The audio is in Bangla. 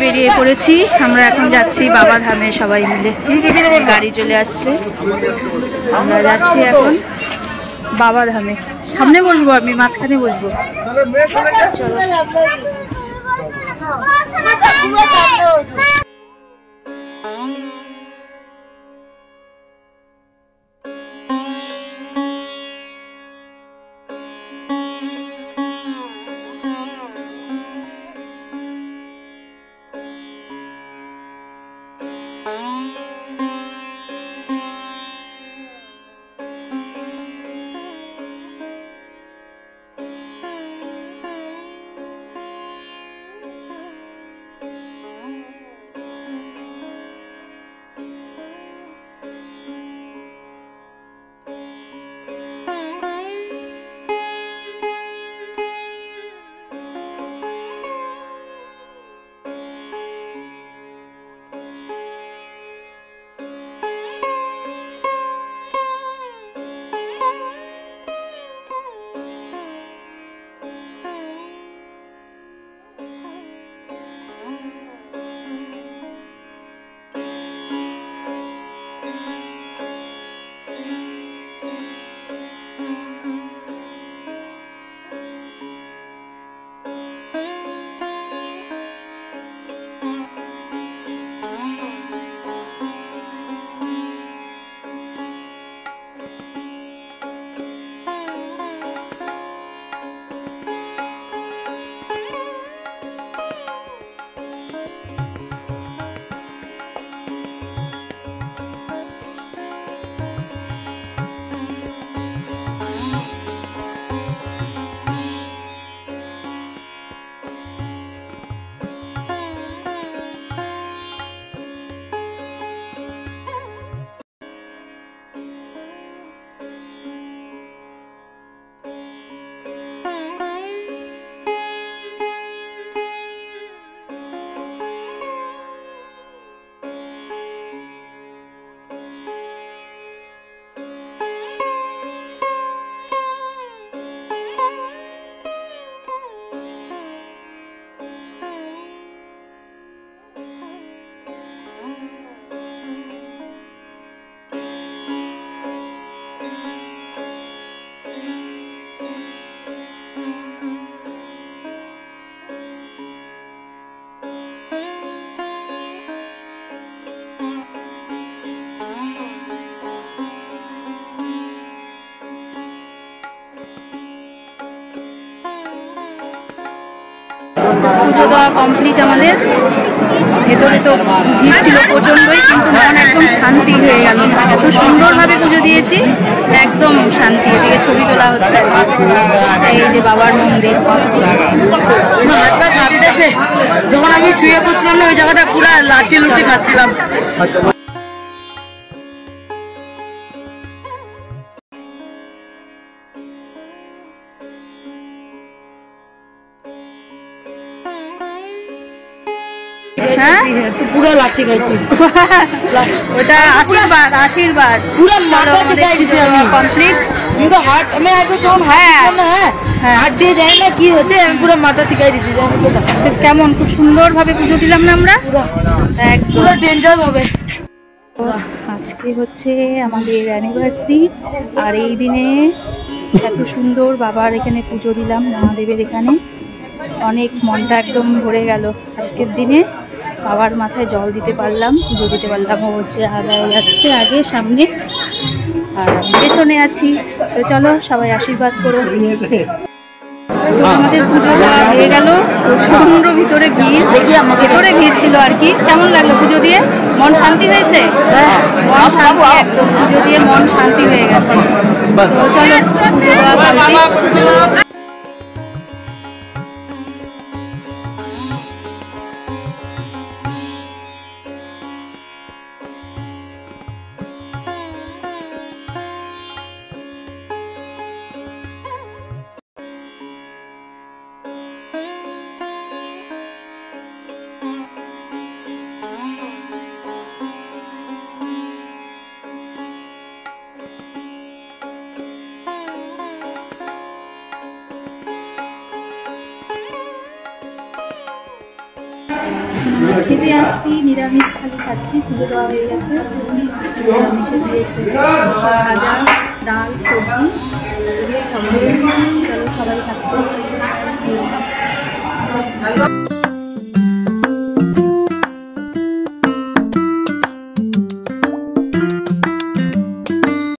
বেরিয়ে পড়েছি। আমরা এখন যাচ্ছি বাবা ধামে সবাই মিলে, গাড়ি চলে আসছে। আমরা যাচ্ছি এখন বাবা ধামে। সামনে বসবো, আমি মাঝখানে বসবো। পুজো দেওয়া কমপ্লিট আমাদের। ভেতরে তো ভিড় ছিল প্রচণ্ডই, কিন্তু মন একদম শান্তি হয়ে গেল। এত সুন্দরভাবে পুজো দিয়েছি, একদম শান্তি। এদিকে ছবি তোলা হচ্ছে। এই যে বাবার মন্দির। হাতটা কাঁপতেছে। যখন আমি শুয়ে বসলাম না, ওই জায়গাটা পুরো লাঠি লুটি খাচ্ছিলাম। পুরো লাঠি খাইছি। ওটা আশীর্বাদ, আশীর্বাদ। পুরো মাথা শিখাই দিছি আমি কমপ্লিট। কিন্তু হাত আমি আগে যখন হাত দিয়ে যাই না কি হচ্ছে, আমি পুরো মাথা শিখাই দিছি। কেমন খুব সুন্দরভাবে পুজো দিলাম না আমরা, পুরো ডেঞ্জার ভাবে। আজকে হচ্ছে আমাদের অ্যানিভার্সারি, আর এই দিনে এত সুন্দর বাবার এখানে পুজো দিলাম, মহাদেবের এখানে। অনেক মনটা একদম ভরে গেল আজকের দিনে। বাবার মাথায় জল দিতে পারলাম, পুজো দিতে পারলাম। ও হচ্ছে আগায় যাচ্ছে আগে সামনে, আর আমি পেছনে আছি। তো চলো সবাই আশীর্বাদ করো। তো আমাদের পুজো দেওয়া হয়ে গেল। প্রচন্ড ভিতরে ভিড়, দেখি ভেতরে ভিড় ছিল আর কি। কেমন লাগলো পুজো দিয়ে? মন শান্তি হয়েছে? মন শান্তি, একদম পুজো দিয়ে মন শান্তি হয়ে গেছে। তো চলো পুজো দেওয়া কমপ্লিট। আমরা খেতে আসছি, নিরামিষ থালি খাচ্ছি, পুজো দেওয়া হয়ে গেছে। নিরামিষে দিয়েছে ভাজা, ডাল, সবজি, চলো সবাই খাচ্ছে।